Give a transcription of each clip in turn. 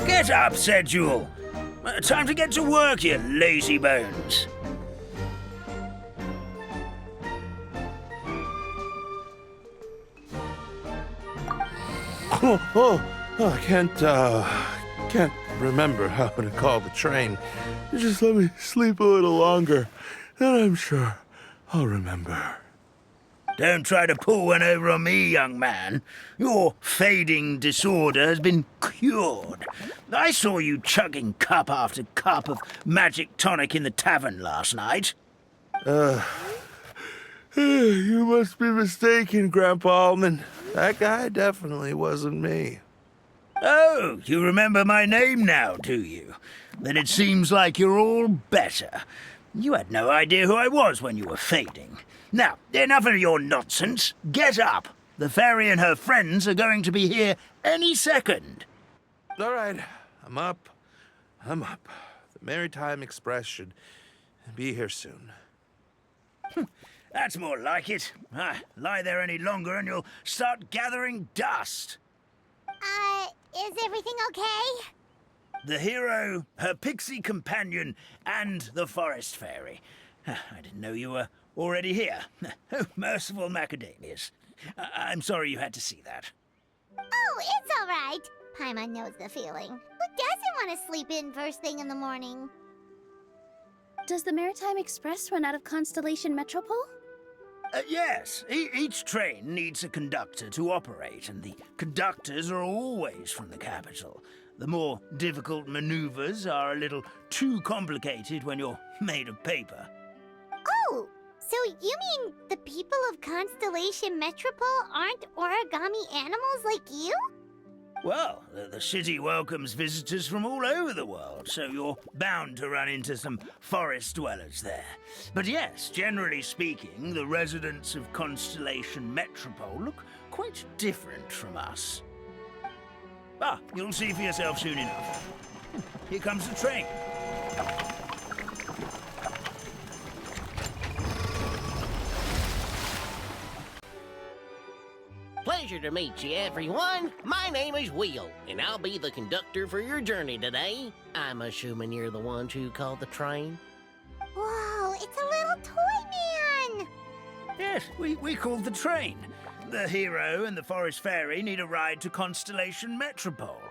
Get up, said Jewel. Time to get to work, you lazy bones. I can't remember how to call the train. Just let me sleep a little longer, and I'm sure I'll remember. Don't try to pull one over on me, young man. Your fading disorder has been cured. I saw you chugging cup after cup of magic tonic in the tavern last night. You must be mistaken, Grandpa Almond. That guy definitely wasn't me. Oh, you remember my name now, do you? Then it seems like you're all better. You had no idea who I was when you were fading. Now, enough of your nonsense. Get up. The fairy and her friends are going to be here any second. All right, I'm up. The Maritime Express should be here soon. That's more like it. Lie there any longer and you'll start gathering dust. Is everything okay? The hero, her pixie companion, and the forest fairy. I didn't know you were already here. Oh, merciful macadamias. I'm sorry you had to see that. Oh, it's all right. Paimon knows the feeling. Who doesn't want to sleep in first thing in the morning? Does the Maritime Express run out of Constellation Metropole? Yes, each train needs a conductor to operate, and the conductors are always from the capital. The more difficult maneuvers are a little too complicated when you're made of paper. Oh, so you mean the people of Constellation Metropole aren't origami animals like you? Well, the city welcomes visitors from all over the world, so you're bound to run into some forest dwellers there. But yes, generally speaking, the residents of Constellation Metropole look quite different from us. You'll see for yourself soon enough. Here comes the train. Pleasure to meet you, everyone. My name is Will, and I'll be the conductor for your journey today. I'm assuming you're the ones who called the train? Whoa, it's a little toy man! Yes, we called the train. The hero and the forest fairy need a ride to Constellation Metropole.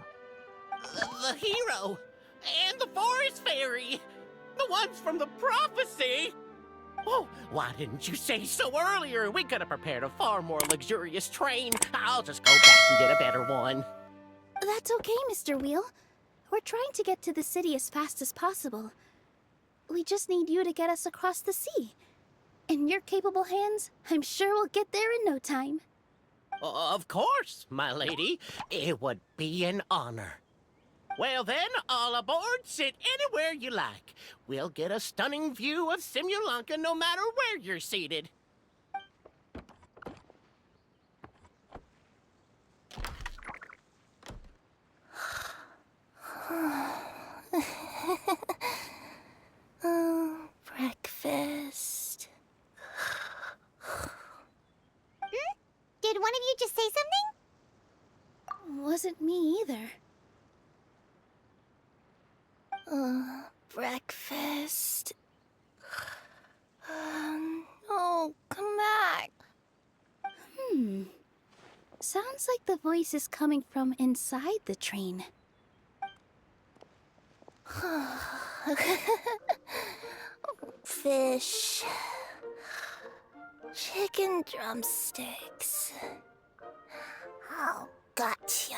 The hero and the forest fairy, the ones from the prophecy. Oh, why didn't you say so earlier? We could have prepared a far more luxurious train. I'll just go back and get a better one. That's okay, Mr. Wheel. We're trying to get to the city as fast as possible. We just need you to get us across the sea. In your capable hands, I'm sure we'll get there in no time. Of course, my lady. It would be an honor. Well then, all aboard, sit anywhere you like. We'll get a stunning view of Simulanka no matter where you're seated. Breakfast. Did one of you just say something? Wasn't me either. Breakfast. No, come back. Sounds like the voice is coming from inside the train. Fish. Chicken drumsticks. Oh, gotcha.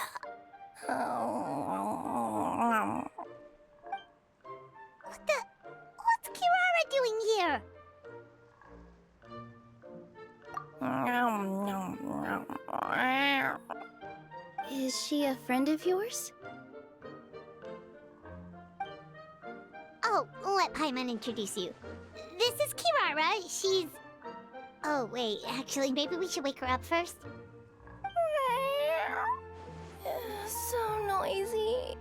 What's Kirara doing here? Is she a friend of yours? Oh, let Paimon introduce you. This is Kirara. She's... Oh, wait. Actually, maybe we should wake her up first. So noisy.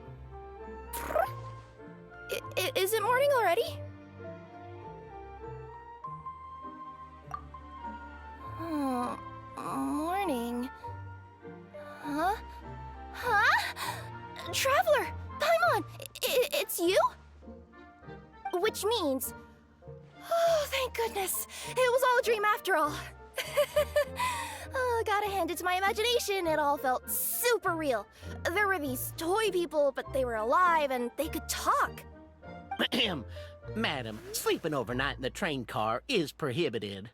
Is it morning already? Morning. Huh? Traveler! Paimon! It's you? Which means... Oh, thank goodness. It was all a dream after all. Oh, gotta hand it to my imagination. It all felt super real. There were these toy people, but they were alive and they could talk. Madam, sleeping overnight in the train car is prohibited.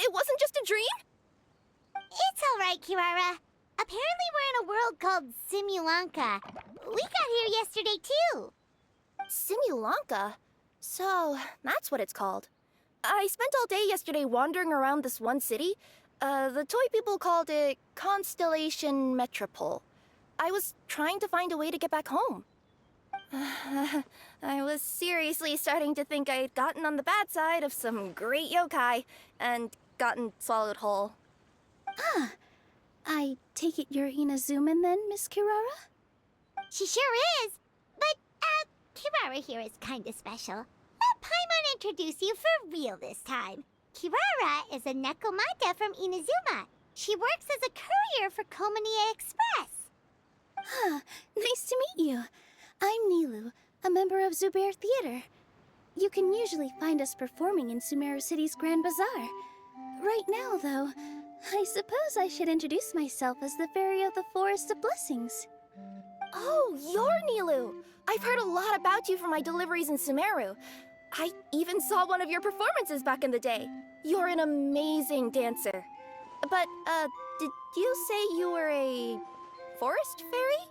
It wasn't just a dream? It's all right, Kirara. Apparently we're in a world called Simulanka. We got here yesterday, too. Simulanka? So, that's what it's called. I spent all day yesterday wandering around this one city. The toy people called it Constellation Metropole. I was trying to find a way to get back home. I was seriously starting to think I'd gotten on the bad side of some great yokai and gotten swallowed whole. Ah, I take it you're Inazuman then, Miss Kirara? She sure is. But, Kirara here is kinda special. Let Paimon introduce you for real this time. Kirara is a Nekomata from Inazuma. She works as a courier for Komanie Express. Ah, nice to meet you. I'm Nilu, a member of Zubair Theater. You can usually find us performing in Sumeru City's Grand Bazaar. Right now, though, I suppose I should introduce myself as the Fairy of the Forest of Blessings. Oh, you're Nilu! I've heard a lot about you from my deliveries in Sumeru. I even saw one of your performances back in the day. You're an amazing dancer. But, did you say you were a forest fairy?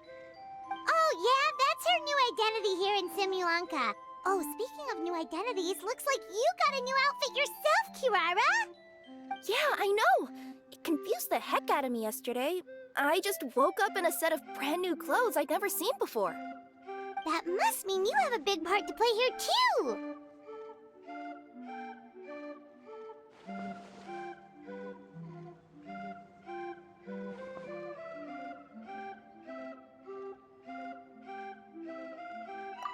Oh, yeah, that's her new identity here in Simulanka. Oh, speaking of new identities, looks like you got a new outfit yourself, Kirara! Yeah, I know. It confused the heck out of me yesterday. I just woke up in a set of brand new clothes I'd never seen before. That must mean you have a big part to play here, too!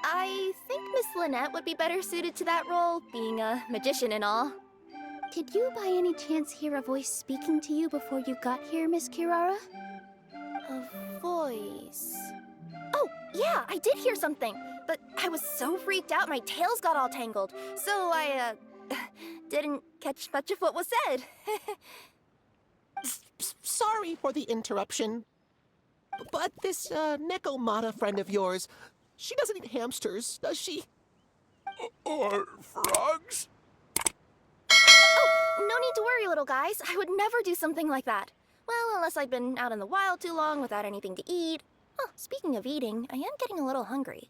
I think Miss Lynette would be better suited to that role, being a magician and all. Did you by any chance hear a voice speaking to you before you got here, Miss Kirara? A voice... Oh, yeah, I did hear something, but I was so freaked out my tails got all tangled, so I, didn't catch much of what was said. Sorry for the interruption. But this, Nekomata friend of yours, she doesn't eat hamsters, does she? Or frogs? Oh, no need to worry, little guys. I would never do something like that. Well, unless I'd been out in the wild too long without anything to eat. Oh, speaking of eating, I am getting a little hungry.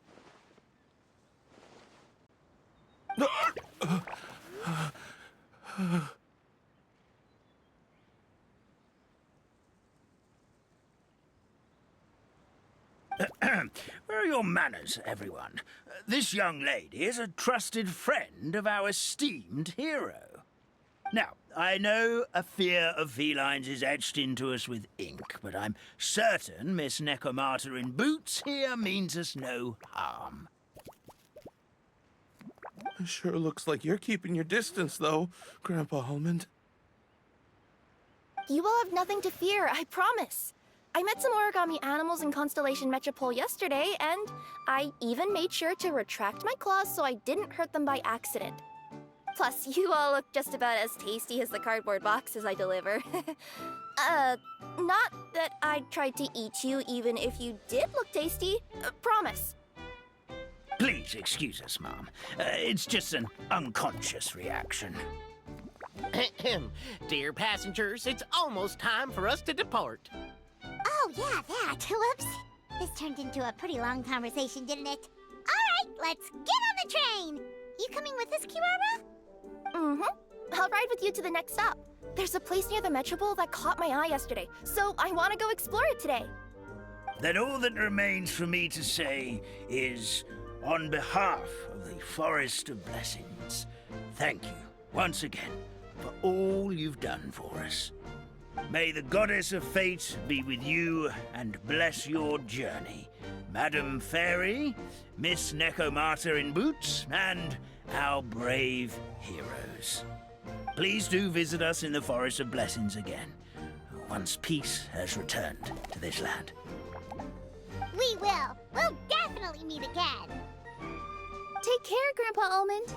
Where are your manners, everyone? This young lady is a trusted friend of our esteemed hero. Now, I know a fear of felines is etched into us with ink, but I'm certain Miss Nekomata in boots here means us no harm. It sure looks like you're keeping your distance, though, Grandpa Almond. You will have nothing to fear, I promise. I met some origami animals in Constellation Metropole yesterday, and I even made sure to retract my claws so I didn't hurt them by accident. Plus, you all look just about as tasty as the cardboard boxes I deliver. Not that I tried to eat you even if you did look tasty. Promise. Please excuse us, Mom. It's just an unconscious reaction. Dear passengers, it's almost time for us to depart. Oh, yeah, that. Whoops. This turned into a pretty long conversation, didn't it? All right, let's get on the train. You coming with us, Kirara? Mm-hmm. I'll ride with you to the next stop. There's a place near the Metropole that caught my eye yesterday, so I want to go explore it today. Then all that remains for me to say is, on behalf of the Forest of Blessings, thank you once again for all you've done for us. May the Goddess of Fate be with you and bless your journey. Madam Fairy, Miss Nekomata in boots, and our brave heroes. Please do visit us in the Forest of Blessings again. once peace has returned to this land. We will. We'll definitely meet again. Take care, Grandpa Almond.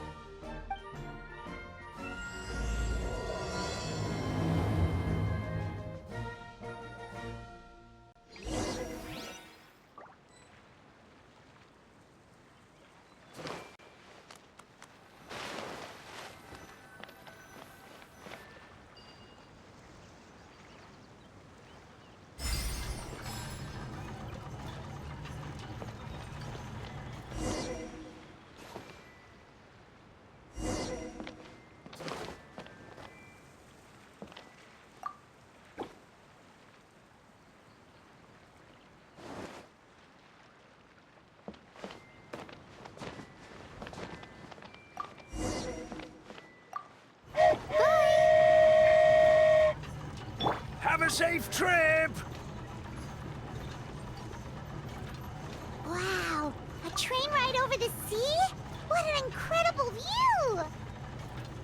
Have a safe trip! Wow, a train ride over the sea? What an incredible view!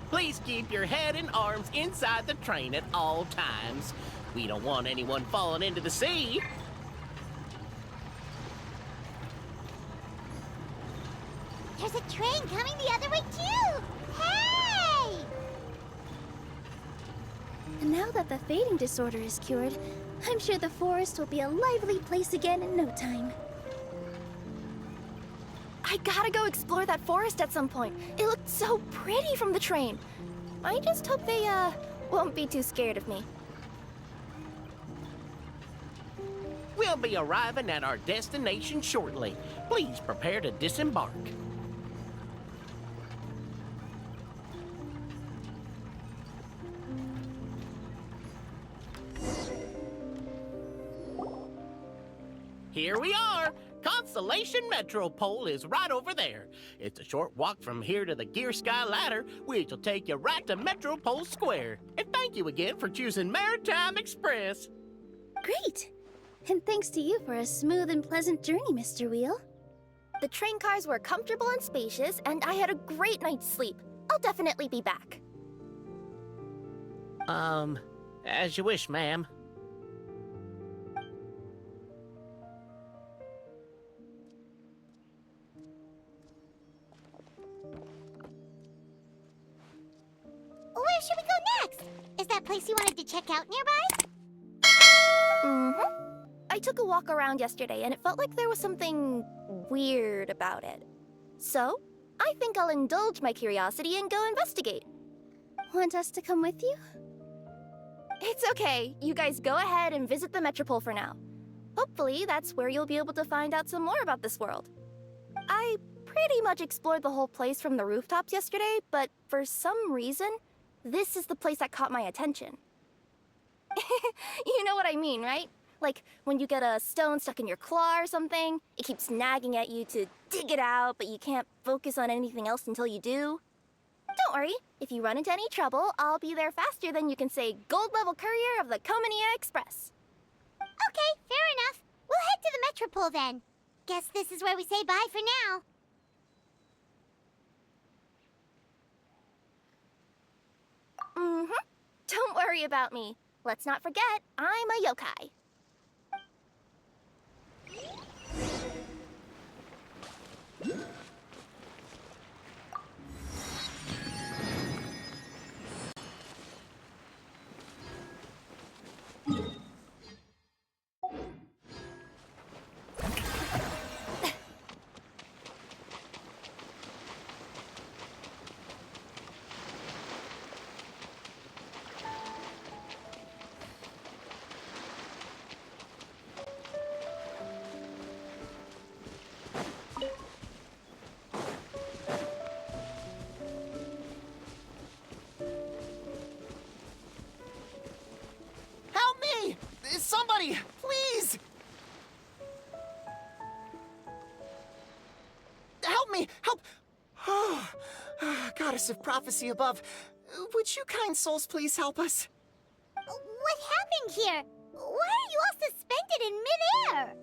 Please keep your head and arms inside the train at all times. We don't want anyone falling into the sea. There's a train coming the other way too! Hey! And now that the fading disorder is cured, I'm sure the forest will be a lively place again in no time. I gotta go explore that forest at some point. It looked so pretty from the train. I just hope they, won't be too scared of me. We'll be arriving at our destination shortly. Please prepare to disembark. Here we are! Constellation Metropole is right over there. It's a short walk from here to the Gear Sky Ladder, which will take you right to Metropole Square. And thank you again for choosing Maritime Express. Great! And thanks to you for a smooth and pleasant journey, Mr. Wheel. The train cars were comfortable and spacious, and I had a great night's sleep. I'll definitely be back. As you wish, ma'am. Where should we go next? Is that place you wanted to check out nearby? Mm-hmm. I took a walk around yesterday, and it felt like there was something weird about it. So, I think I'll indulge my curiosity and go investigate. Want us to come with you? It's okay. You guys go ahead and visit the Metropole for now. Hopefully, that's where you'll be able to find out some more about this world. I pretty much explored the whole place from the rooftops yesterday, but for some reason, this is the place that caught my attention. You know what I mean, right? Like, when you get a stone stuck in your claw or something, it keeps nagging at you to dig it out, but you can't focus on anything else until you do. Don't worry, if you run into any trouble, I'll be there faster than you can say gold-level courier of the Comania Express. Okay, fair enough. We'll head to the Metropole then. Guess this is where we say bye for now. Mm-hmm. Don't worry about me. Let's not forget, I'm a yokai. Help me! Somebody, please! Help me! Help! Oh, Goddess of Prophecy above, would you kind souls please help us? What happened here? Why are you all suspended in midair?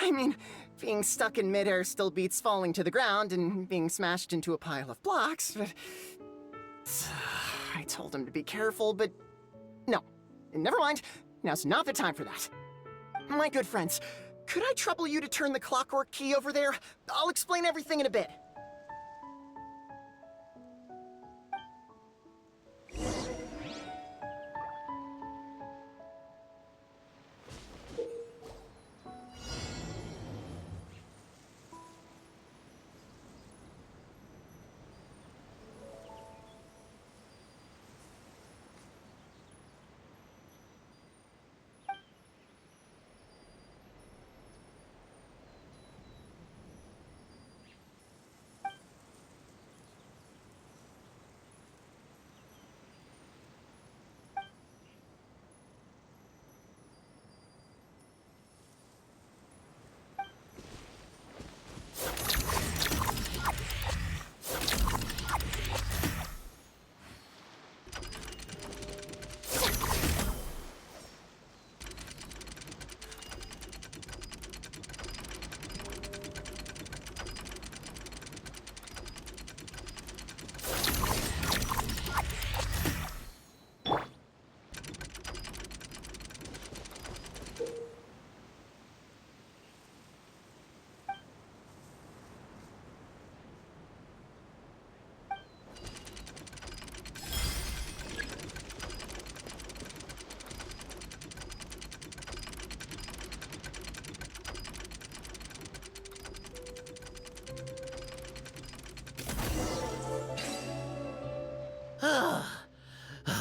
I mean, being stuck in midair still beats falling to the ground and being smashed into a pile of blocks, but... I told him to be careful, but No, never mind. Now's not the time for that. My good friends, could I trouble you to turn the clockwork key over there? I'll explain everything in a bit.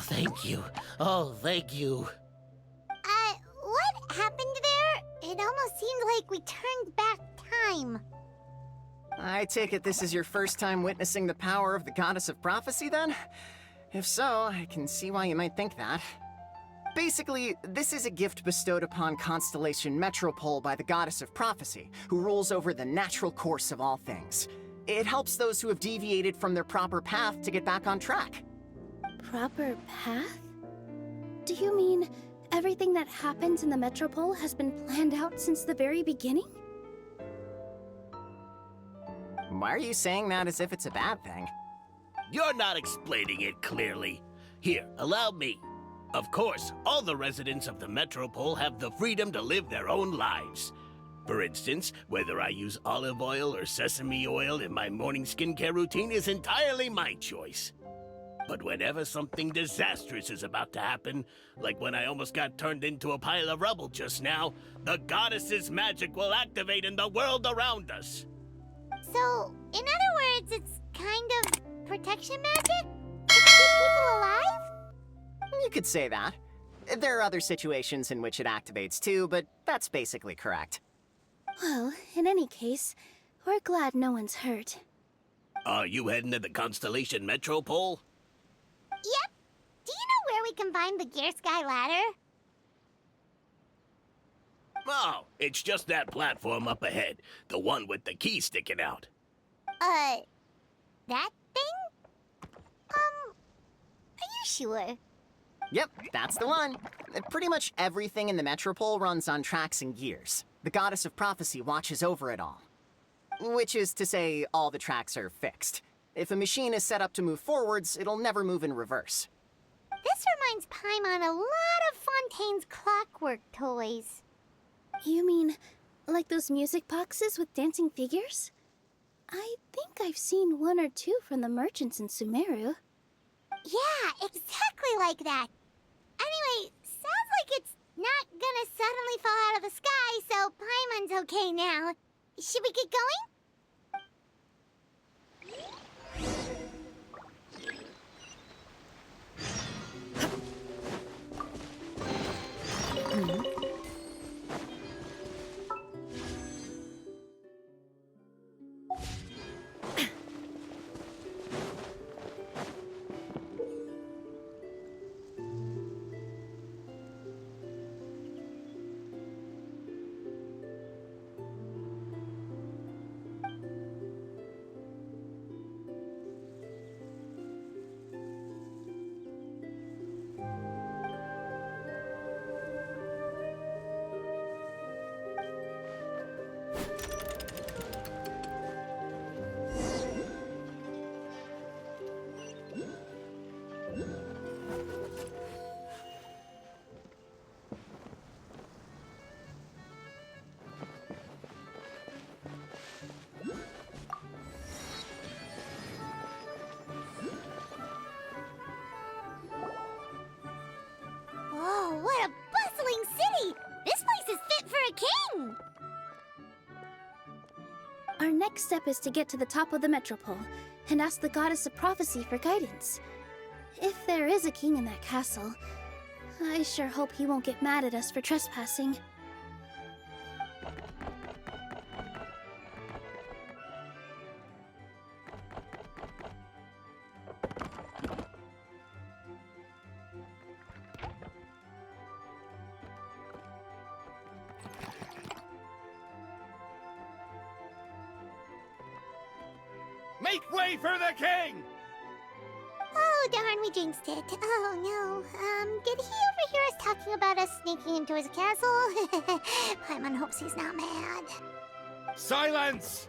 Thank you. Oh, thank you. What happened there? It almost seemed like we turned back time. I take it this is your first time witnessing the power of the Goddess of Prophecy, then? If so, I can see why you might think that. Basically, this is a gift bestowed upon Constellation Metropole by the Goddess of Prophecy, who rules over the natural course of all things. It helps those who have deviated from their proper path to get back on track. Proper path? Do you mean everything that happens in the Metropole has been planned out since the very beginning? Why are you saying that as if it's a bad thing? You're not explaining it clearly. Here, allow me. Of course, all the residents of the Metropole have the freedom to live their own lives. For instance, whether I use olive oil or sesame oil in my morning skincare routine is entirely my choice. But whenever something disastrous is about to happen, like when I almost got turned into a pile of rubble just now, the goddess's magic will activate in the world around us. So, in other words, it's kind of protection magic? To keep people alive? You could say that. There are other situations in which it activates too, but that's basically correct. Well, in any case, we're glad no one's hurt. Are you heading to the Constellation Metropole? Yep. Do you know where we can find the Gear Sky Ladder? Oh, it's just that platform up ahead. The one with the key sticking out. That thing? Are you sure? Yep, that's the one. Pretty much everything in the Metropole runs on tracks and gears. The Goddess of Prophecy watches over it all. Which is to say, all the tracks are fixed. If a machine is set up to move forwards, it'll never move in reverse. This reminds Paimon a lot of Fontaine's clockwork toys. You mean, like those music boxes with dancing figures? I think I've seen one or two from the merchants in Sumeru. Yeah, exactly like that. Anyway, sounds like it's not gonna suddenly fall out of the sky, so Paimon's okay now. Should we get going? next step is to get to the top of the metropole and ask the Goddess of Prophecy for guidance. If there is a king in that castle, I sure hope he won't get mad at us for trespassing. Make way for the king! Oh, darn, we jinxed it. Oh, no. Did he overhear us talking about us sneaking into his castle? Paimon hopes he's not mad. Silence!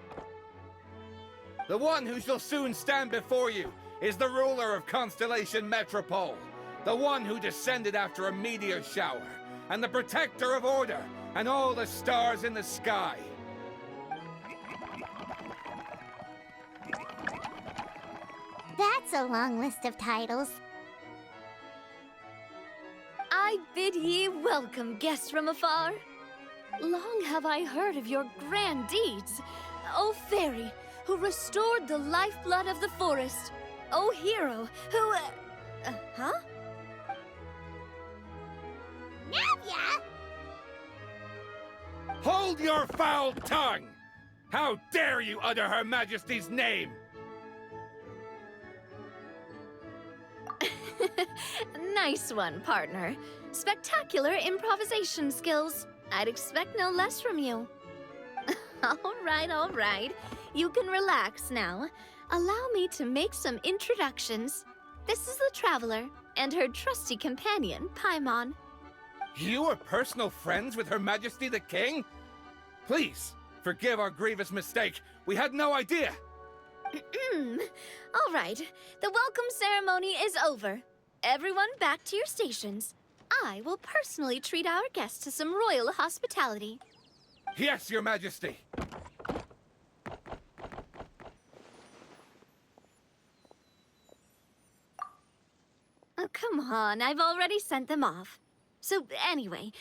The one who shall soon stand before you is the ruler of Constellation Metropole, the one who descended after a meteor shower, and the protector of order and all the stars in the sky. That's a long list of titles. I bid ye welcome, guests from afar. Long have I heard of your grand deeds, O fairy, who restored the lifeblood of the forest. O hero, who... huh? Navia! Hold your foul tongue! How dare you utter Her Majesty's name? Nice one, partner. Spectacular improvisation skills. I'd expect no less from you. All right. You can relax now. Allow me to make some introductions. This is the Traveler and her trusty companion, Paimon. You are personal friends with Her Majesty the King? Please, forgive our grievous mistake. We had no idea. All right, the welcome ceremony is over. Everyone back to your stations. I will personally treat our guests to some royal hospitality. Yes, Your Majesty. Oh, come on, I've already sent them off. So anyway,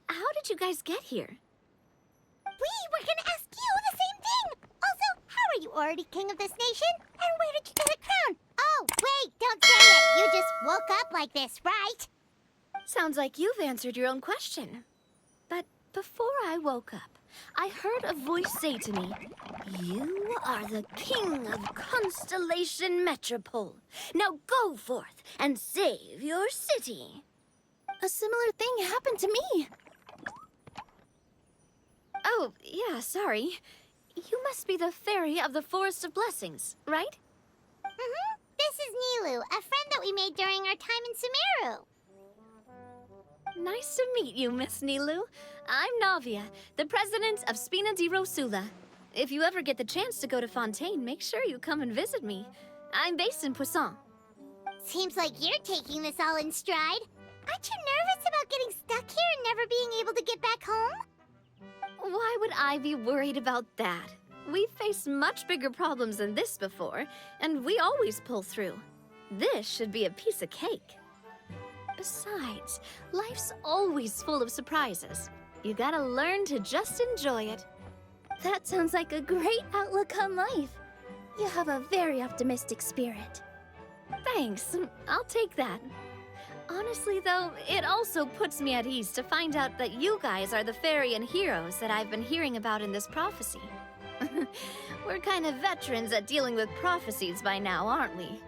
how did you guys get here? We were gonna ask you the same thing! Also, how are you already king of this nation? And where did you get a crown? Oh, wait, don't say it! You just woke up like this, right? Sounds like you've answered your own question. But before I woke up, I heard a voice say to me, "You are the king of Constellation Metropole. Now go forth and save your city." A similar thing happened to me. Oh, yeah, sorry. You must be the fairy of the Forest of Blessings, right? Mm-hmm. This is Nilu, a friend that we made during our time in Sumeru. Nice to meet you, Miss Nilu. I'm Navia, the president of Spina di Rosula. If you ever get the chance to go to Fontaine, make sure you come and visit me. I'm based in Poisson. Seems like you're taking this all in stride. Aren't you nervous about getting stuck here and never being able to get back home? Why would I be worried about that? We've faced much bigger problems than this before, and we always pull through. This should be a piece of cake. Besides, life's always full of surprises. You gotta learn to just enjoy it. That sounds like a great outlook on life. You have a very optimistic spirit. Thanks, I'll take that. Honestly, though, it also puts me at ease to find out that you guys are the fairy and heroes that I've been hearing about in this prophecy. We're kind of veterans at dealing with prophecies by now, aren't we?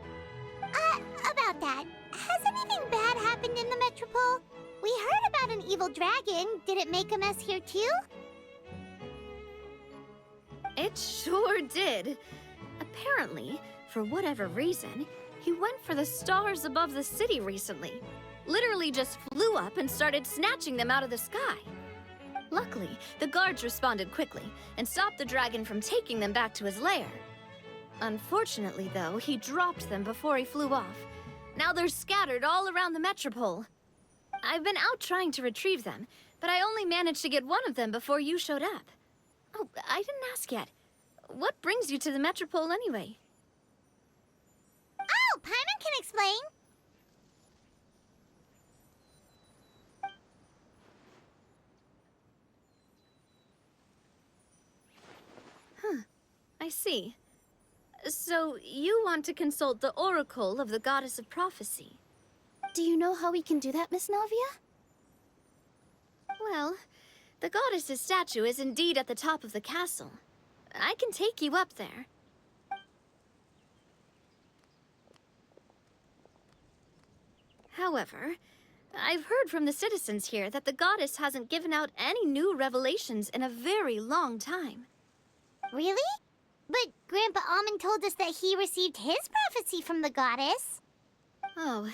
About that, has anything bad happened in the Metropole? We heard about an evil dragon. Did it make a mess here too? It sure did. Apparently, for whatever reason, he went for the stars above the city recently. Literally just flew up and started snatching them out of the sky. Luckily, the guards responded quickly and stopped the dragon from taking them back to his lair. Unfortunately, though, he dropped them before he flew off. Now they're scattered all around the Metropole. I've been out trying to retrieve them, but I only managed to get one of them before you showed up. Oh, I didn't ask yet. What brings you to the Metropole anyway? Oh, Paimon can explain. I I see. So, you want to consult the Oracle of the Goddess of Prophecy? Do you know how we can do that, Miss Navia? Well, the goddess's statue is indeed at the top of the castle. I can take you up there. However, I've heard from the citizens here that the goddess hasn't given out any new revelations in a very long time. Really? But Grandpa Almond told us that he received his prophecy from the goddess. Oh,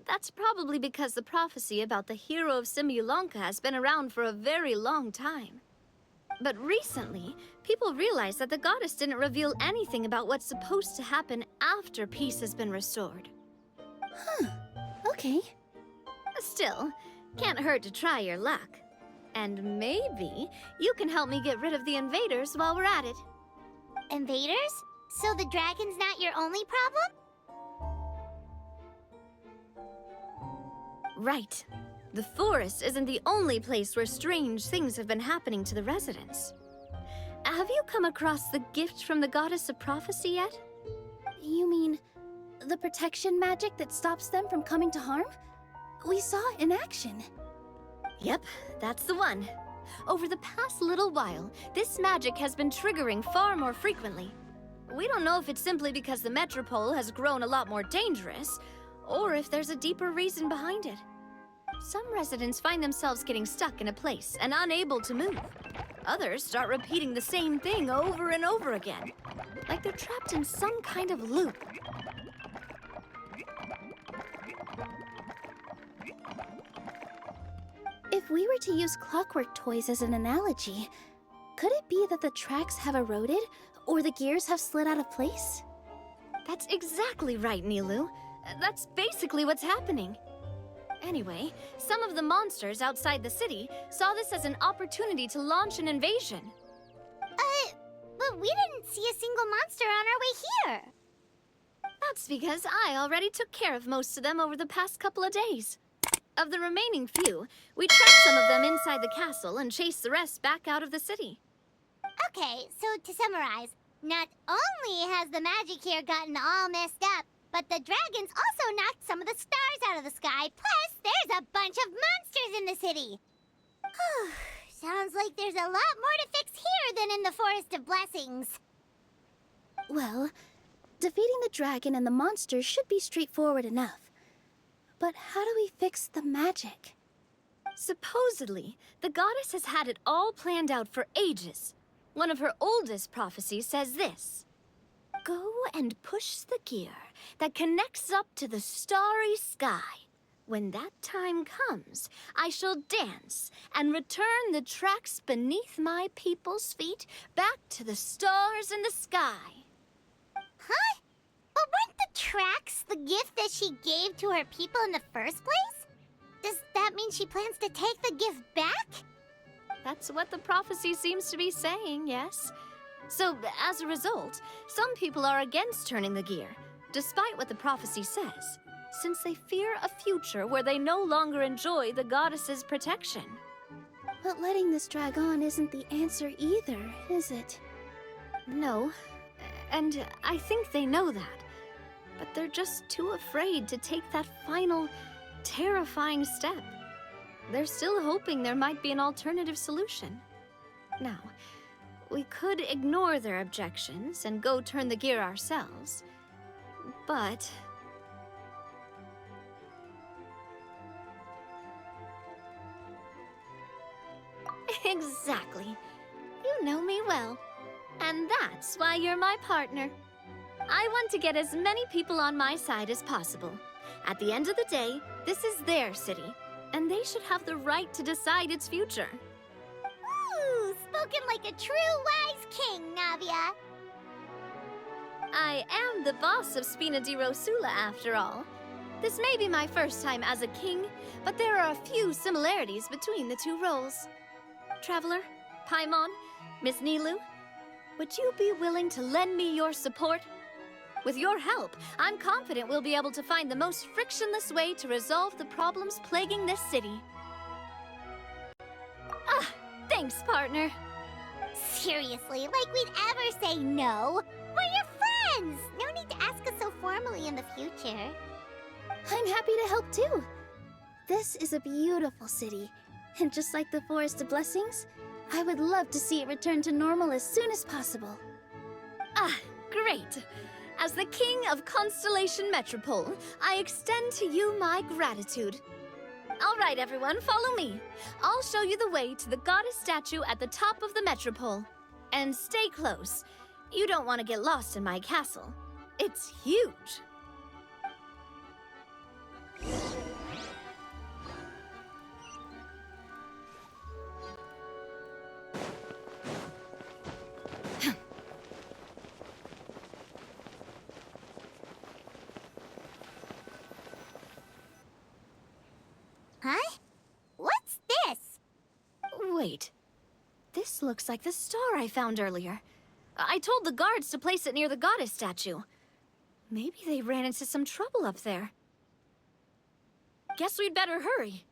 that's probably because the prophecy about the hero of Simulanka has been around for a very long time. But recently, people realized that the goddess didn't reveal anything about what's supposed to happen after peace has been restored. Huh. Okay. Still, can't hurt to try your luck. And maybe you can help me get rid of the invaders while we're at it. Invaders? So the dragon's not your only problem? Right. The forest isn't the only place where strange things have been happening to the residents. Have you come across the gift from the Goddess of Prophecy yet? You mean the protection magic that stops them from coming to harm? We saw it in action. Yep, that's the one. Over the past little while, this magic has been triggering far more frequently. We don't know if it's simply because the Metropole has grown a lot more dangerous, or if there's a deeper reason behind it. Some residents find themselves getting stuck in a place and unable to move. Others start repeating the same thing over and over again, like they're trapped in some kind of loop. If we were to use clockwork toys as an analogy, could it be that the tracks have eroded or the gears have slid out of place? That's exactly right, Nilu. That's basically what's happening. Anyway, some of the monsters outside the city saw this as an opportunity to launch an invasion. But we didn't see a single monster on our way here. That's because I already took care of most of them over the past couple of days. Of the remaining few, we trapped some of them inside the castle and chased the rest back out of the city. Okay, so to summarize, not only has the magic here gotten all messed up, but the dragons also knocked some of the stars out of the sky, plus there's a bunch of monsters in the city. Sounds like there's a lot more to fix here than in the Forest of Blessings. Well, defeating the dragon and the monsters should be straightforward enough. But how do we fix the magic? Supposedly, the goddess has had it all planned out for ages. One of her oldest prophecies says this: "Go and push the gear that connects up to the starry sky. When that time comes, I shall dance and return the tracks beneath my people's feet back to the stars in the sky." Huh? But weren't the tracks the gift that she gave to her people in the first place? Does that mean she plans to take the gift back? That's what the prophecy seems to be saying, yes. So, as a result, some people are against turning the gear, despite what the prophecy says, since they fear a future where they no longer enjoy the goddess's protection. But letting this drag on isn't the answer either, is it? No, and I think they know that. But they're just too afraid to take that final, terrifying step. They're still hoping there might be an alternative solution. Now, we could ignore their objections and go turn the gear ourselves, but... Exactly. You know me well. And that's why you're my partner. I want to get as many people on my side as possible. At the end of the day, this is their city, and they should have the right to decide its future. Ooh, spoken like a true wise king, Navia. I am the boss of Spina di Rosula, after all. This may be my first time as a king, but there are a few similarities between the two roles. Traveler, Paimon, Miss Nilu, would you be willing to lend me your support? With your help, I'm confident we'll be able to find the most frictionless way to resolve the problems plaguing this city. Ah, thanks, partner. Seriously, like we'd ever say no. We're your friends! No need to ask us so formally in the future. I'm happy to help too. This is a beautiful city, and just like the Forest of Blessings, I would love to see it return to normal as soon as possible. Ah, great. As the king of Constellation Metropole, I extend to you my gratitude. All right, everyone, follow me. I'll show you the way to the goddess statue at the top of the Metropole. And stay close. You don't want to get lost in my castle. It's huge. Huh? What's this? Wait. This looks like the star I found earlier. I told the guards to place it near the goddess statue. Maybe they ran into some trouble up there. Guess we'd better hurry.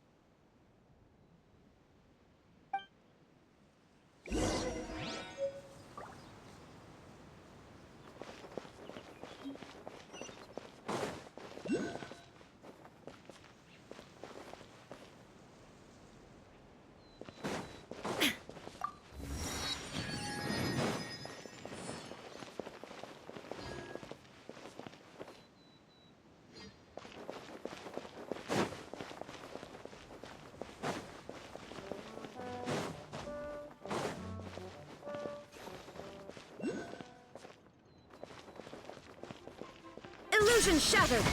Illusion shattered!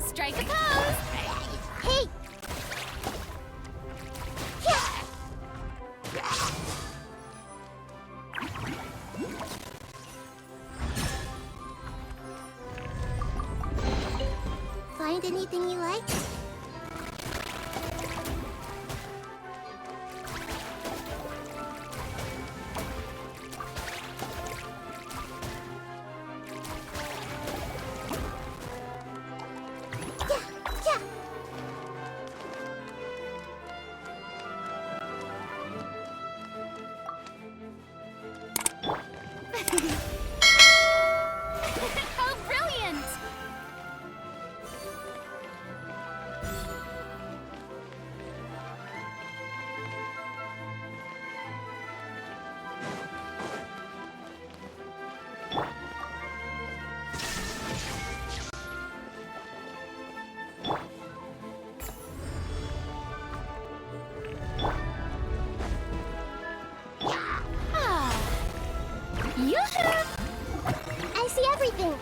Strike a pose! Hey! Find anything you like? How brilliant! Yoo-hoo! I see everything.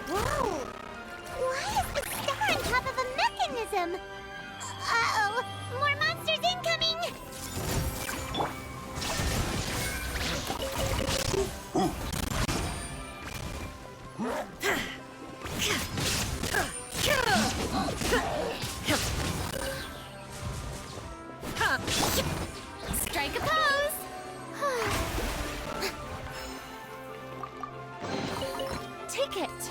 Whoa! Why is the star on top of a mechanism? Uh-oh! More monsters incoming! Strike a pose! Take it.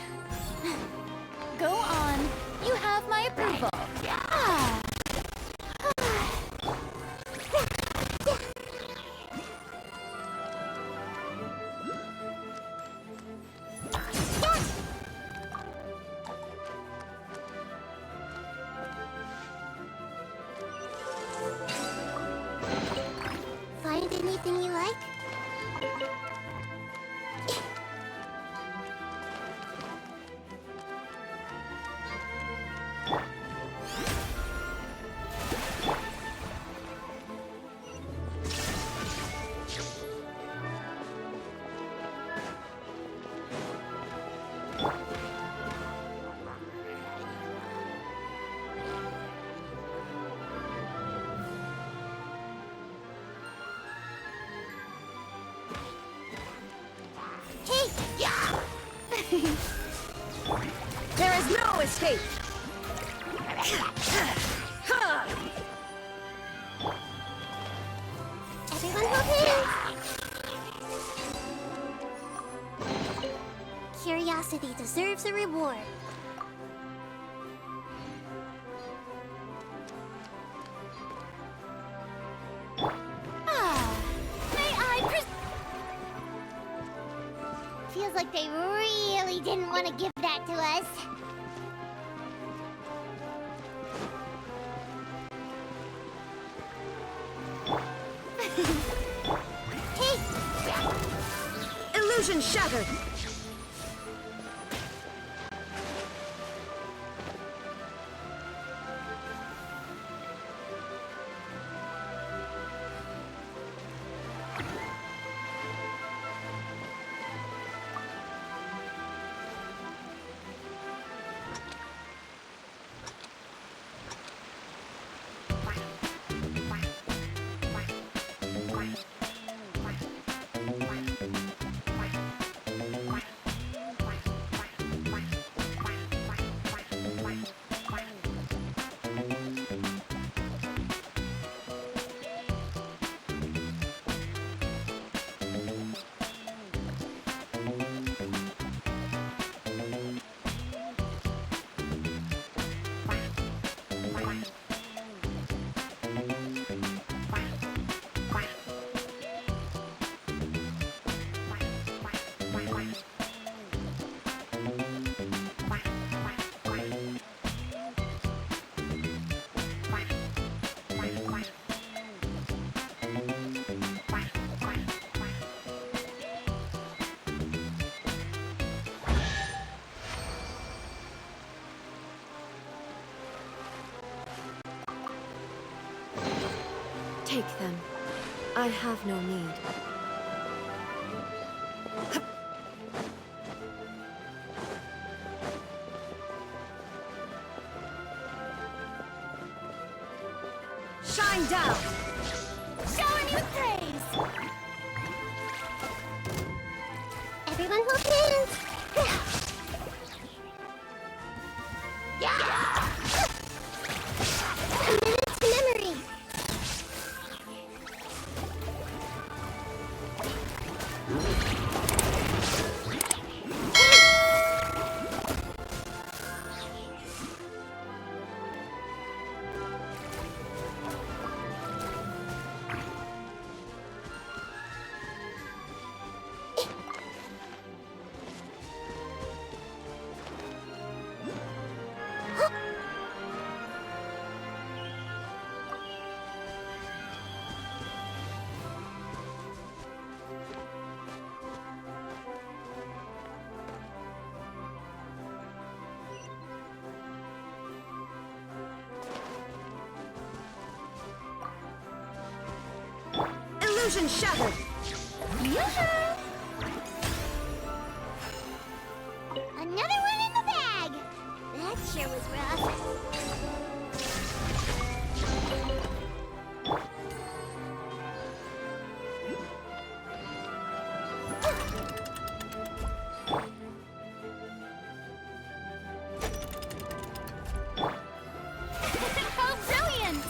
Go on. You have my approval. Ah. Find anything you like? Hey! There is no escape! Everyone hold hands. Curiosity deserves a reward. Feels like they really didn't want to give that to us. Hey! Illusion shattered! Take them. I have no need. Shine down! Showing you praise! Everyone hold hands! Yeah! A minute's memory! Illusion shattered! Yoo-hoo! Another one in the bag! That sure was rough. How brilliant!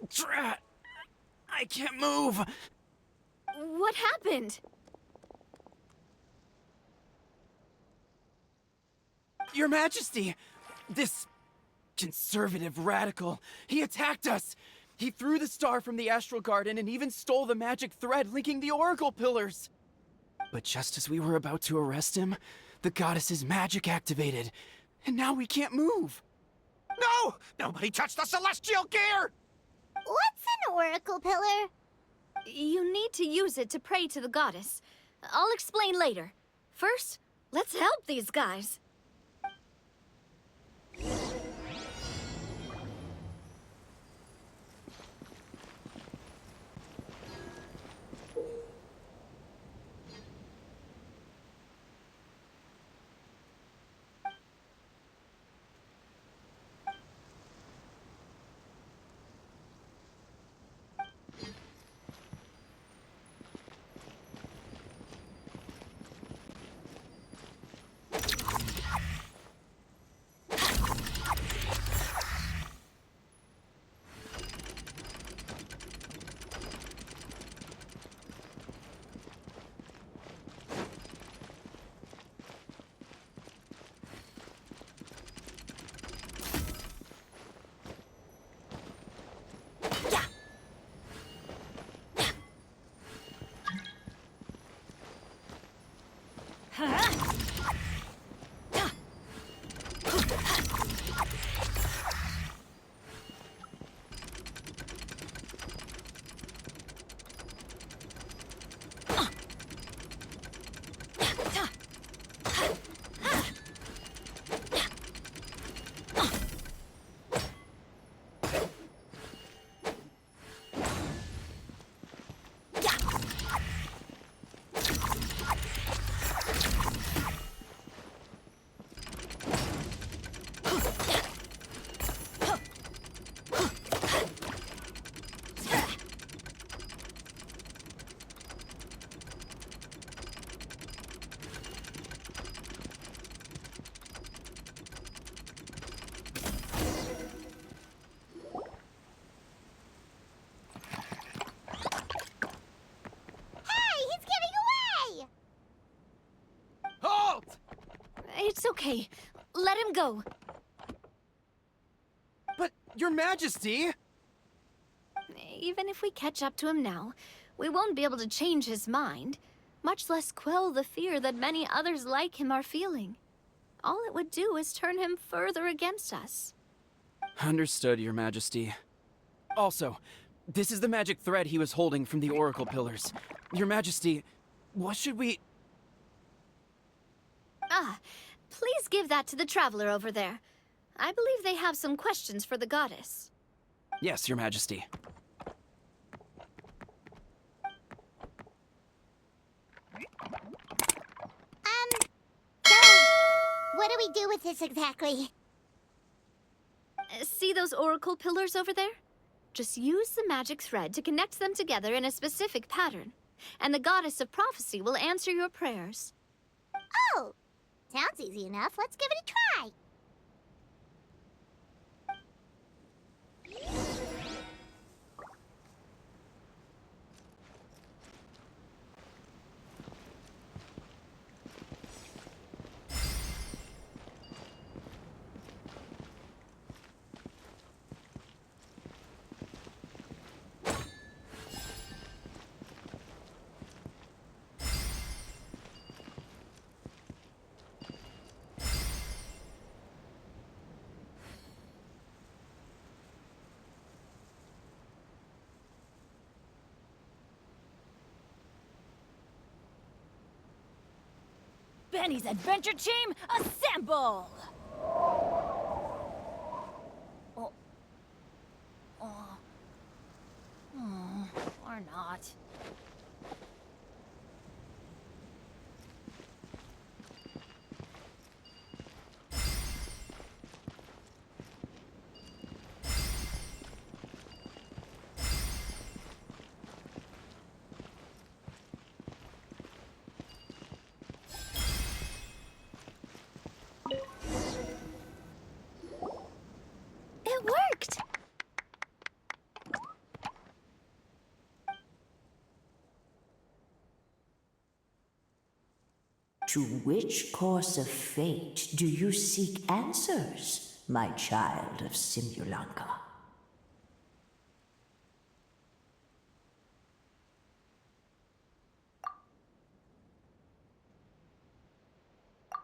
Drat! I can't move! What happened? Your Majesty! This conservative radical, he attacked us! He threw the star from the Astral Garden and even stole the magic thread linking the Oracle Pillars! But just as we were about to arrest him, the goddess's magic activated, and now we can't move! No! Nobody touched the celestial gear! What's an oracle pillar? You need to use it to pray to the goddess. I'll explain later. First, let's help these guys. It's okay. Let him go. But, Your Majesty! Even if we catch up to him now, we won't be able to change his mind, much less quell the fear that many others like him are feeling. All it would do is turn him further against us. Understood, Your Majesty. Also, this is the magic thread he was holding from the Oracle Pillars. Your Majesty, what should we... Please give that to the traveler over there. I believe they have some questions for the goddess. Yes, Your Majesty. So, what do we do with this exactly? See those oracle pillars over there? Just use the magic thread to connect them together in a specific pattern, and the goddess of prophecy will answer your prayers. Oh! Sounds easy enough. Let's give it a try. Benny's adventure team, assemble! Or not. It worked! To which course of fate do you seek answers, my child of Simulanka?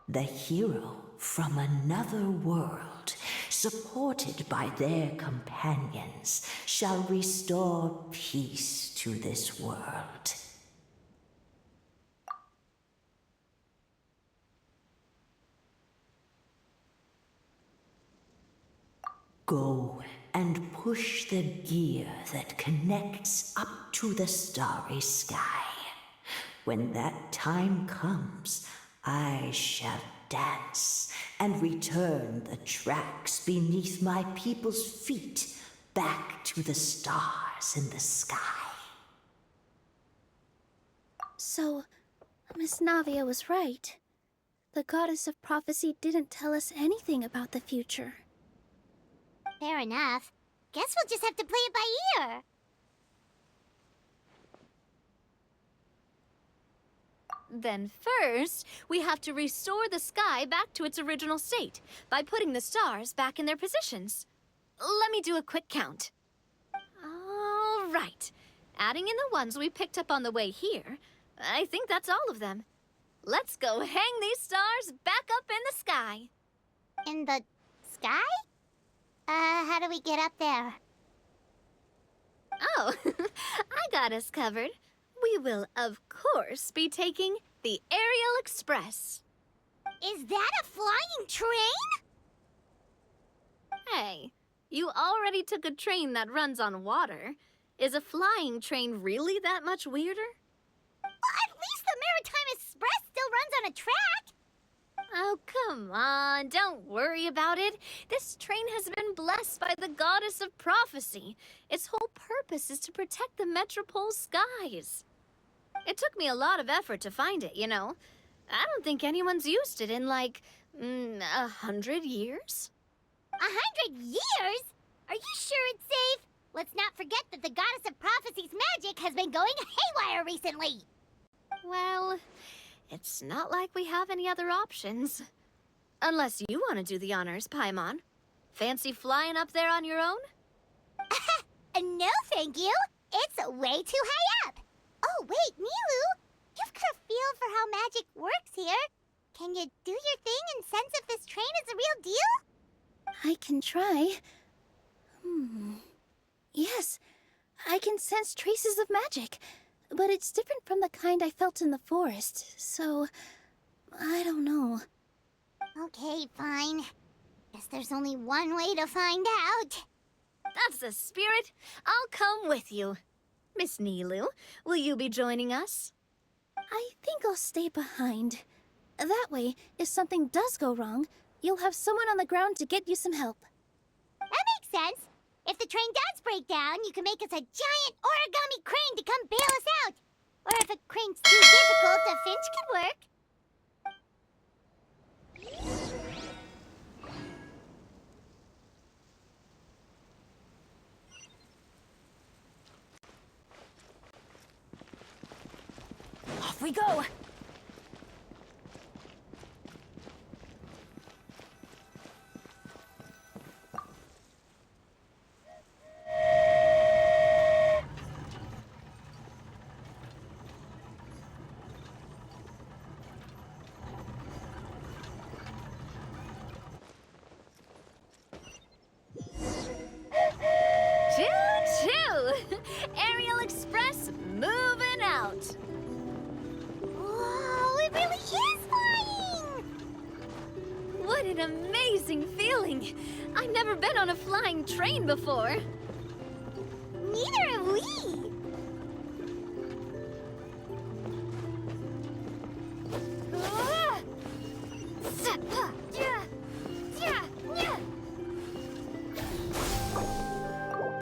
The hero from another world, supported by their companions, shall restore peace to this world. Go and push the gear that connects up to the starry sky. When that time comes, I shall dance and return the tracks beneath my people's feet back to the stars in the sky. So, Miss Navia was right. The goddess of prophecy didn't tell us anything about the future. Fair enough. Guess we'll just have to play it by ear. Then first, we have to restore the sky back to its original state by putting the stars back in their positions. Let me do a quick count. All right. Adding in the ones we picked up on the way here, I think that's all of them. let's go hang these stars back up in the sky. In the sky? How do we get up there? Oh, I got us covered. We will, of course, be taking the Aerial Express. Is that a flying train? Hey, you already took a train that runs on water. Is a flying train really that much weirder? Well, at least the Maritime Express still runs on a track. Oh, come on, don't worry about it. This train has been blessed by the goddess of prophecy. Its whole purpose is to protect the Metropole's skies. It took me a lot of effort to find it, you know. I don't think anyone's used it in, like, 100 years? 100 years? Are you sure it's safe? Let's not forget that the goddess of prophecy's magic has been going haywire recently. Well, it's not like we have any other options. Unless you want to do the honors, Paimon. Fancy flying up there on your own? No, thank you. It's way too high up. Oh, wait, Nilu. You've got a feel for how magic works here. Can you do your thing and sense if this train is a real deal? I can try. Yes, I can sense traces of magic, but it's different from the kind I felt in the forest, so I don't know. Okay, fine. Guess there's only one way to find out. That's the spirit. I'll come with you. Miss Nilu, will you be joining us? I think I'll stay behind. That way, if something does go wrong, you'll have someone on the ground to get you some help. That makes sense. If the train does break down, you can make us a giant origami crane to come bail us out. Or if a crane's too difficult, a finch could work. Off we go! Choo-choo! Aerial Express moving out. Whoa, it really is flying! What an amazing feeling! I've never been on a flying train before. Neither have we.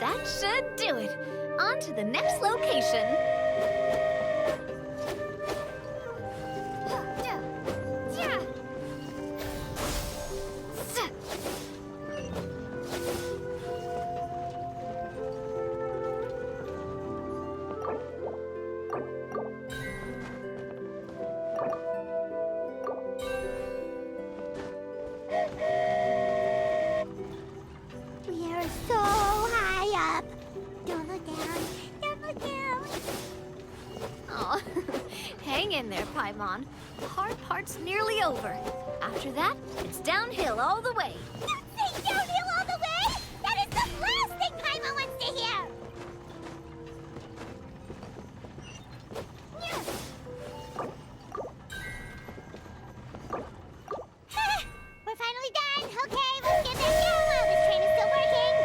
That should do it. On to the next location. We are so high up. Don't look down. Don't look down. Oh, hang in there, Paimon. The hard part's nearly over. After that, it's downhill all the way. Don't say downhill all the way! That is the last thing Paimon wants to hear! We're finally done! Okay, let's get back down while this train is still working!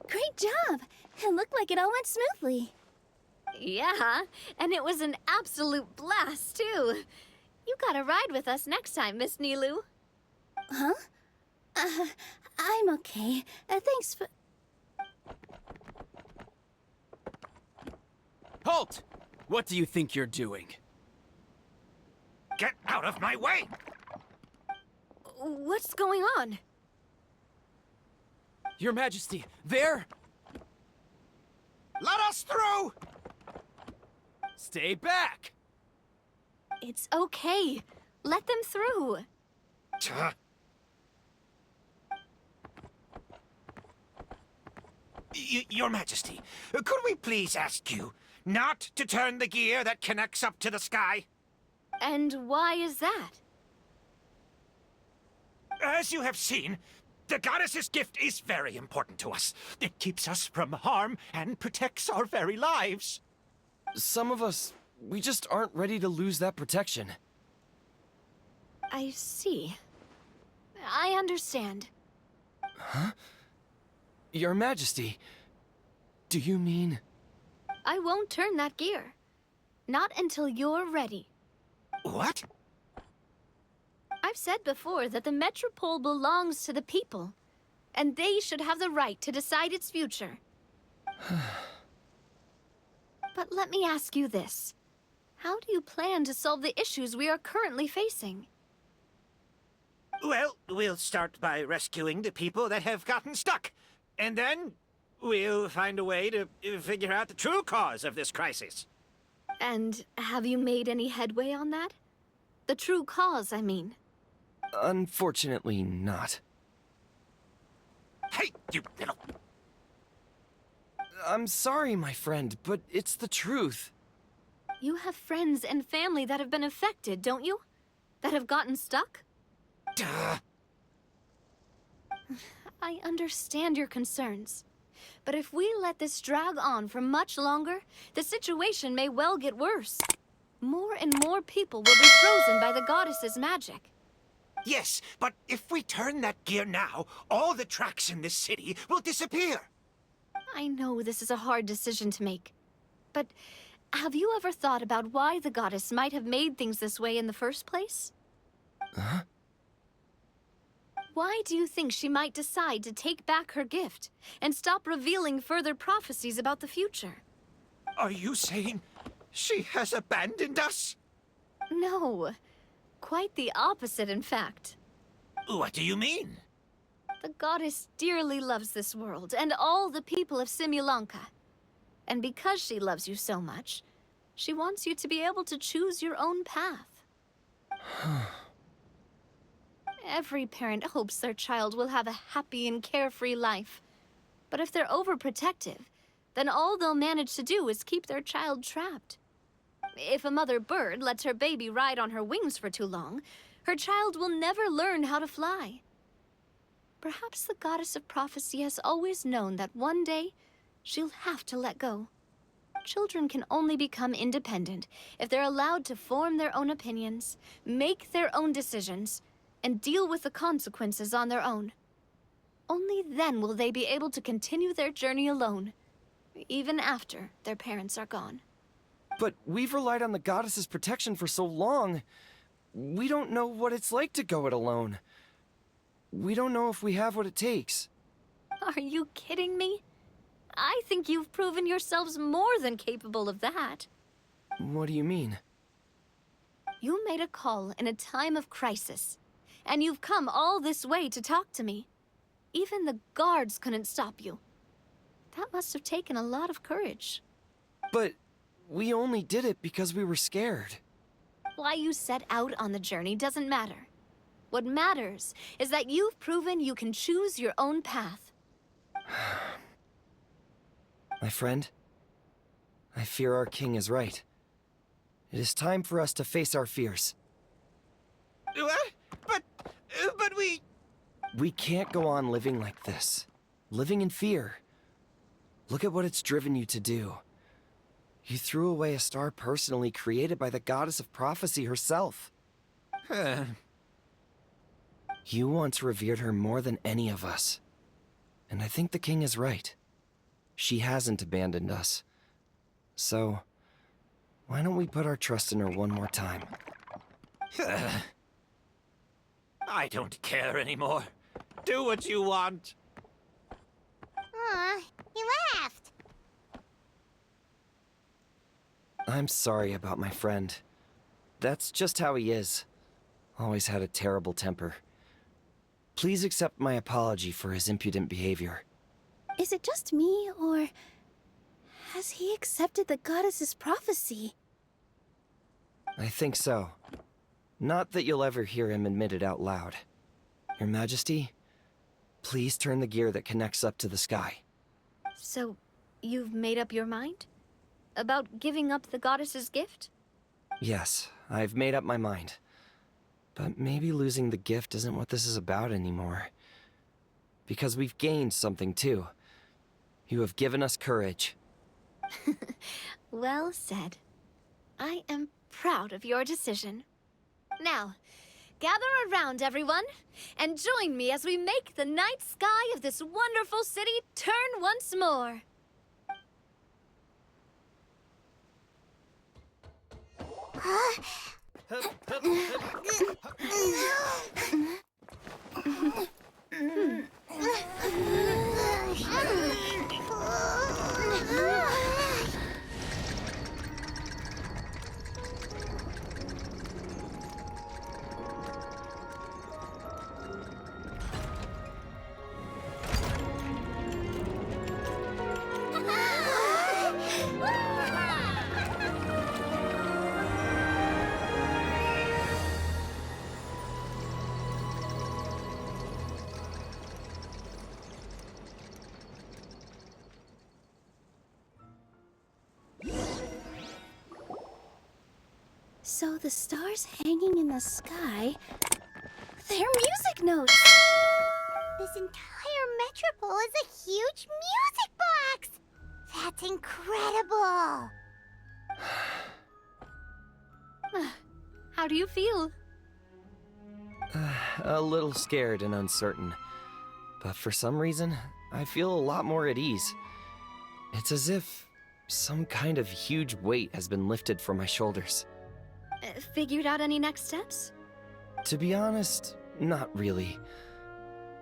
Great job! It looked like it all went smoothly. Yeah, and it was an absolute blast, too. You gotta ride with us next time, Miss Nilu. Huh? I'm okay. Thanks for... Halt! What do you think you're doing? Get out of my way! What's going on? Your Majesty, there! Let us through! Stay back! It's okay. Let them through. Tuh. Your Majesty, could we please ask you not to turn the gear that connects up to the sky? And why is that? As you have seen, the goddess's gift is very important to us. It keeps us from harm and protects our very lives. Some of us, we just aren't ready to lose that protection. I see. I understand. Huh? Your Majesty, do you mean... I won't turn that gear. Not until you're ready. What? I've said before that the Metropole belongs to the people, and they should have the right to decide its future. But let me ask you this. How do you plan to solve the issues we are currently facing? Well, we'll start by rescuing the people that have gotten stuck. And then we'll find a way to figure out the true cause of this crisis. And have you made any headway on that? The true cause, I mean. Unfortunately not. Hey, you little... I'm sorry, my friend, but it's the truth. You have friends and family that have been affected, don't you? That have gotten stuck? Duh. I understand your concerns. But if we let this drag on for much longer, the situation may well get worse. More and more people will be frozen by the goddess's magic. Yes, but if we turn that gear now, all the tracks in this city will disappear. I know this is a hard decision to make. But have you ever thought about why the goddess might have made things this way in the first place? Huh? Why do you think she might decide to take back her gift and stop revealing further prophecies about the future? Are you saying she has abandoned us? No. Quite the opposite, in fact. What do you mean? The goddess dearly loves this world and all the people of Simulanka. And because she loves you so much, she wants you to be able to choose your own path. Every parent hopes their child will have a happy and carefree life. But if they're overprotective, then all they'll manage to do is keep their child trapped. If a mother bird lets her baby ride on her wings for too long, her child will never learn how to fly. Perhaps the goddess of prophecy has always known that one day she'll have to let go. Children can only become independent if they're allowed to form their own opinions, make their own decisions, and deal with the consequences on their own. Only then will they be able to continue their journey alone, even after their parents are gone. But we've relied on the goddess's protection for so long. We don't know what it's like to go it alone. We don't know if we have what it takes. Are you kidding me? I think you've proven yourselves more than capable of that. What do you mean? You made a call in a time of crisis, and you've come all this way to talk to me. Even the guards couldn't stop you. That must have taken a lot of courage. But we only did it because we were scared. Why you set out on the journey doesn't matter. What matters is that you've proven you can choose your own path. My friend, I fear our king is right. It is time for us to face our fears. What? But we... We can't go on living like this. Living in fear. Look at what it's driven you to do. You threw away a star personally created by the goddess of prophecy herself. You once revered her more than any of us. And I think the king is right. She hasn't abandoned us. So, why don't we put our trust in her one more time? I don't care anymore. Do what you want. Aw, he laughed. I'm sorry about my friend. That's just how he is. Always had a terrible temper. Please accept my apology for his impudent behavior. Is it just me, or has he accepted the goddess's prophecy? I think so. Not that you'll ever hear him admit it out loud. Your Majesty, please turn the gear that connects up to the sky. So, you've made up your mind? About giving up the goddess's gift? Yes, I've made up my mind. But maybe losing the gift isn't what this is about anymore. Because we've gained something too. You have given us courage. Well said. I am proud of your decision. Now, gather around, everyone, and join me as we make the night sky of this wonderful city turn once more. So the stars hanging in the sky, they're music notes! This entire metropole is a huge music box! That's incredible! How do you feel? A little scared and uncertain. But for some reason, I feel a lot more at ease. It's as if some kind of huge weight has been lifted from my shoulders. Figured out any next steps? To be honest, not really.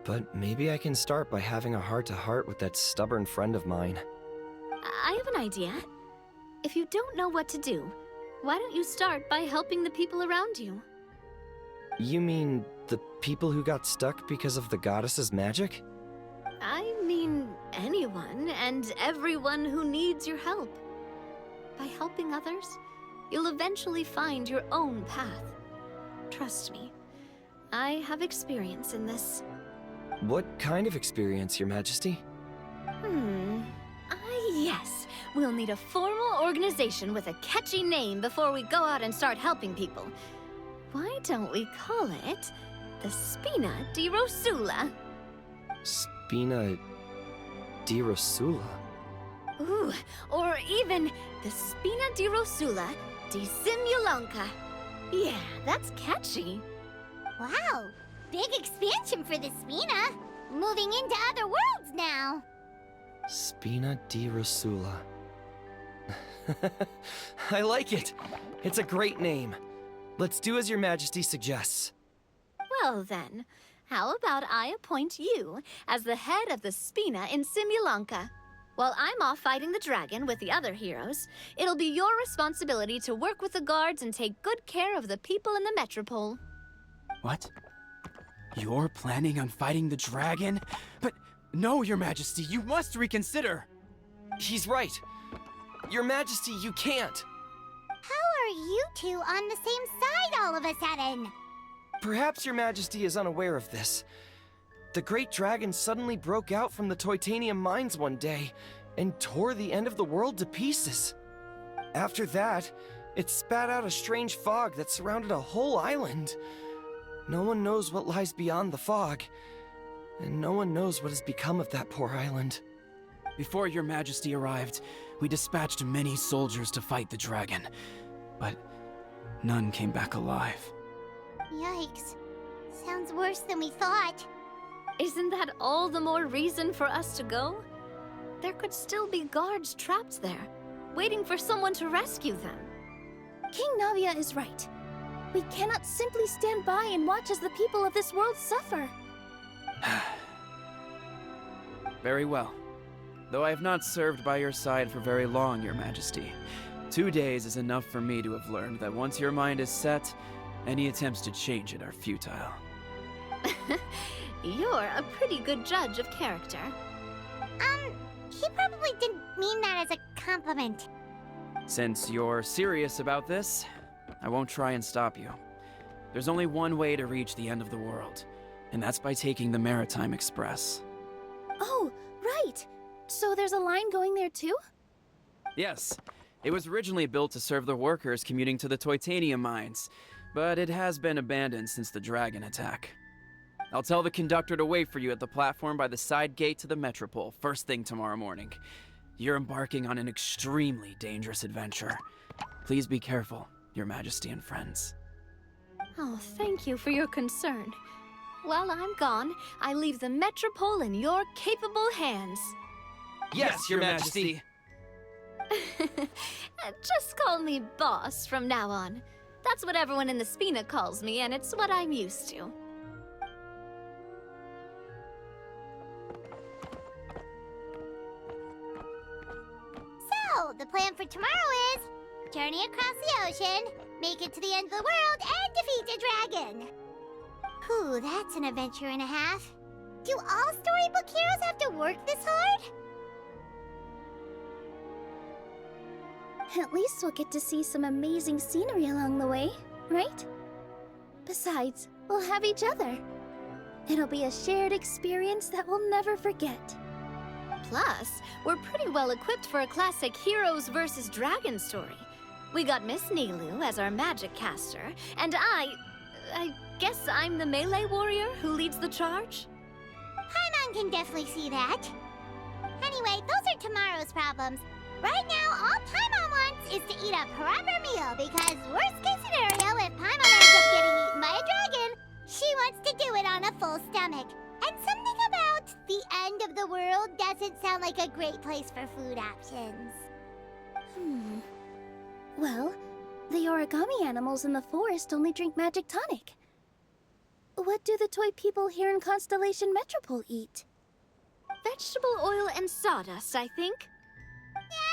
But maybe I can start by having a heart-to-heart with that stubborn friend of mine. I have an idea. If you don't know what to do, why don't you start by helping the people around you? You mean the people who got stuck because of the goddess's magic? I mean anyone and everyone who needs your help. By helping others, you'll eventually find your own path. Trust me, I have experience in this. What kind of experience, Your Majesty? Yes. We'll need a formal organization with a catchy name before we go out and start helping people. Why don't we call it the Spina di Rosula? Spina di Rosula? Ooh, or even the Spina di Rosula di Simulanka. Yeah, that's catchy. Wow, big expansion for the Spina. Moving into other worlds now. Spina di Rosula. I like it. It's a great name. Let's do as Your Majesty suggests. Well then, how about I appoint you as the head of the Spina in Simulanka? While I'm off fighting the dragon with the other heroes, it'll be your responsibility to work with the guards and take good care of the people in the metropole. What? You're planning on fighting the dragon? But no, Your Majesty, you must reconsider! He's right. Your Majesty, you can't. How are you two on the same side all of a sudden? Perhaps Your Majesty is unaware of this. The great dragon suddenly broke out from the Titanium mines one day and tore the end of the world to pieces. After that, it spat out a strange fog that surrounded a whole island. No one knows what lies beyond the fog, and no one knows what has become of that poor island. Before Your Majesty arrived, we dispatched many soldiers to fight the dragon, but none came back alive. Yikes. Sounds worse than we thought. Isn't that all the more reason for us to go? There could still be guards trapped there, waiting for someone to rescue them. King Navia is right. We cannot simply stand by and watch as the people of this world suffer. Very well. Though I have not served by your side for very long, Your Majesty, 2 days is enough for me to have learned that once your mind is set, any attempts to change it are futile. You're a pretty good judge of character. He probably didn't mean that as a compliment. Since you're serious about this, I won't try and stop you. There's only one way to reach the end of the world, and that's by taking the Maritime Express. Oh, right! So there's a line going there too? Yes, it was originally built to serve the workers commuting to the Titanium mines, but it has been abandoned since the dragon attack. I'll tell the conductor to wait for you at the platform by the side gate to the Metropole first thing tomorrow morning. You're embarking on an extremely dangerous adventure. Please be careful, Your Majesty and friends. Oh, thank you for your concern. While I'm gone, I leave the Metropole in your capable hands. Yes, Your Majesty. Just call me boss from now on. That's what everyone in the Spina calls me, and it's what I'm used to. So, the plan for tomorrow is journey across the ocean, make it to the end of the world, and defeat a dragon. Whew, that's an adventure and a half. Do all storybook heroes have to work this hard? At least we'll get to see some amazing scenery along the way, right? Besides, we'll have each other. It'll be a shared experience that we'll never forget. Plus, we're pretty well equipped for a classic heroes versus dragon story. We got Miss Nilu as our magic caster, and I guess I'm the melee warrior who leads the charge? Paimon can definitely see that. Anyway, those are tomorrow's problems. Right now, all Paimon wants is to eat a proper meal, because worst case scenario, if Paimon ends up getting eaten by a dragon, she wants to do it on a full stomach. And something about the end of the world doesn't sound like a great place for food options. Well, the origami animals in the forest only drink magic tonic. What do the toy people here in Constellation Metropole eat? Vegetable oil and sawdust, I think. Yeah,